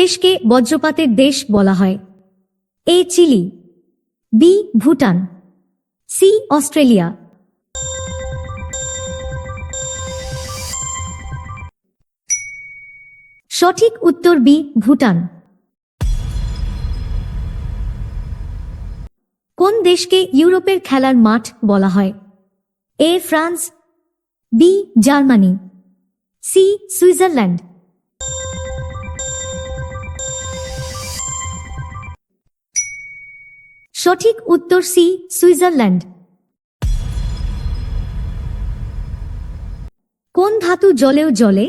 দেশকে বজ্রপাতের দেশ বলা হয়? A Chile, B Bhutan, C Australia. সঠিক উত্তর বি ভুটান। কোন দেশকে ইউরোপের খেলার মাঠ বলা হয়? A France, B Germany, C Switzerland. সঠিক উত্তর সি সুইজারল্যান্ড। কোন ধাতু জলেও জ্বলে?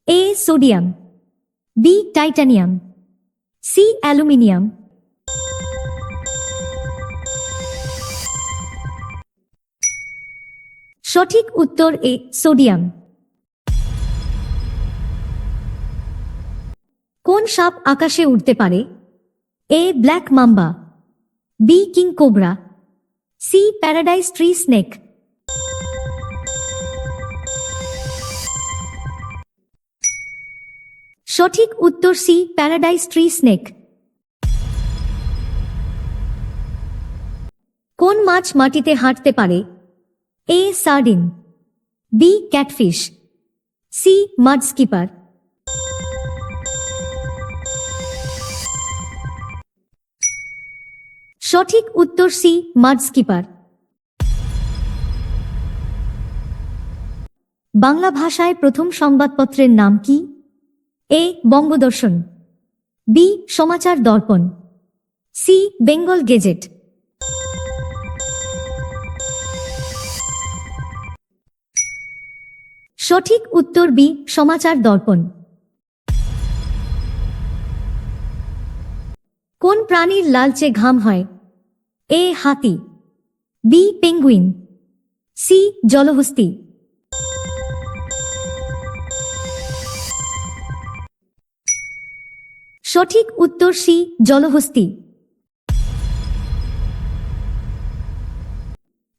A sodium, B titanium, C aluminium. সঠিক উত্তর এ সোডিয়াম। কোন সাপ আকাশে উড়তে পারে? A black mamba, B king cobra, C paradise tree snake. সঠিক উত্তর সি প্যারাডাইস ট্রি স্নেক। কোন মাছ মাটিতে হাঁটতে পারে? এ sardine, B catfish, C মাড skipper. সঠিক উত্তর সি মাড স্কিপার। বাংলা ভাষায় প্রথম সংবাদপত্রের নাম কি? এ বঙ্গদর্শন, বি সমাচার দর্পণ, সি বেঙ্গল গেজেট। সঠিক উত্তর বি সমাচার দর্পণ। কোন প্রাণীর লালচে ঘাম হয়? এ হাতি, বি পেঙ্গুইন, সি জলহস্তী। সঠিক উত্তর সি জলহস্তী।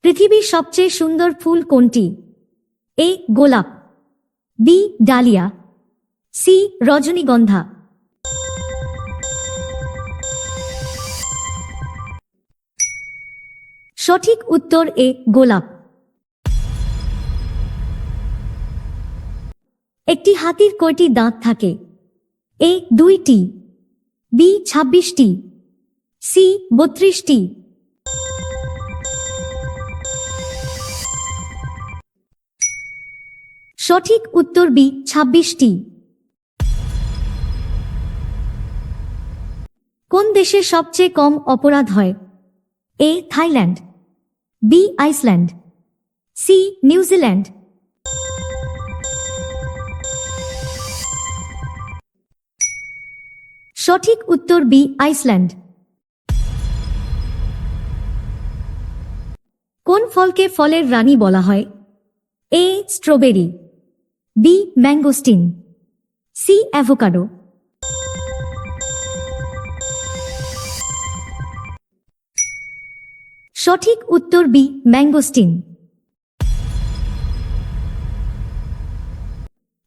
পৃথিবীর সবচেয়ে সুন্দর ফুল কোনটি? এ গোলাপ, বি ডালিয়া, সি রজনীগন্ধা। সঠিক উত্তর এ গোলাপ। একটি হাতির কয়টি দাঁত থাকে? এ 2টি, বি 26টি, সি 32টি। সঠিক উত্তর বি 26টি। কোন দেশে সবচেয়ে কম অপরাধ হয়? A Thailand, B Iceland, C New Zealand. সঠিক উত্তর বি আইসল্যান্ড। কোন ফলকে ফলের রানী বলা হয়? A strawberry, B mangosteen, C avocado. সঠিক উত্তর বি ম্যাঙ্গোস্টিন।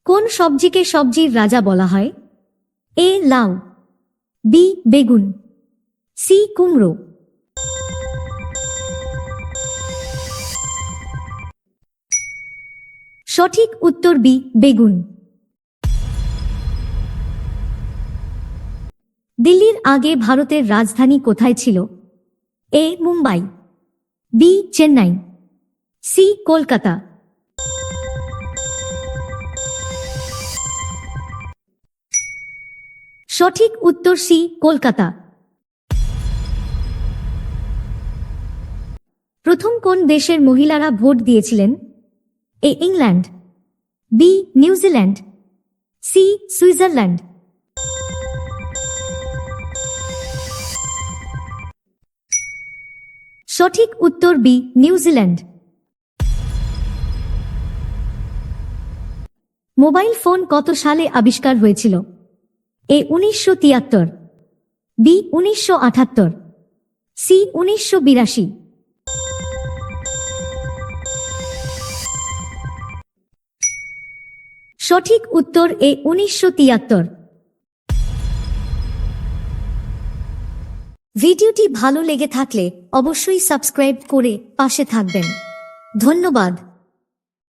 কোন সবজিকে সবজির রাজা বলা হয়? এ লাউ, বি বেগুন, সি কুমড়ো। সঠিক উত্তর বি বেগুন। দিল্লির আগে ভারতের রাজধানী কোথায় ছিল? এ মুম্বাই, বি চেন্নাই, সি কলকাতা। সঠিক উত্তর সি কলকাতা। প্রথম কোন দেশের মহিলারা ভোট দিয়েছিলেন? A England, B New Zealand, C Switzerland. সঠিক উত্তর বি নিউজিল্যান্ড। মোবাইল ফোন কত সালে আবিষ্কার হয়েছিল? এ 1973, বি 1978, সি 1982। সঠিক উত্তর এ 1973। ভিডিওটি ভালো লেগে থাকলে অবশ্যই সাবস্ক্রাইব করে পাশে থাকবেন। ধন্যবাদ।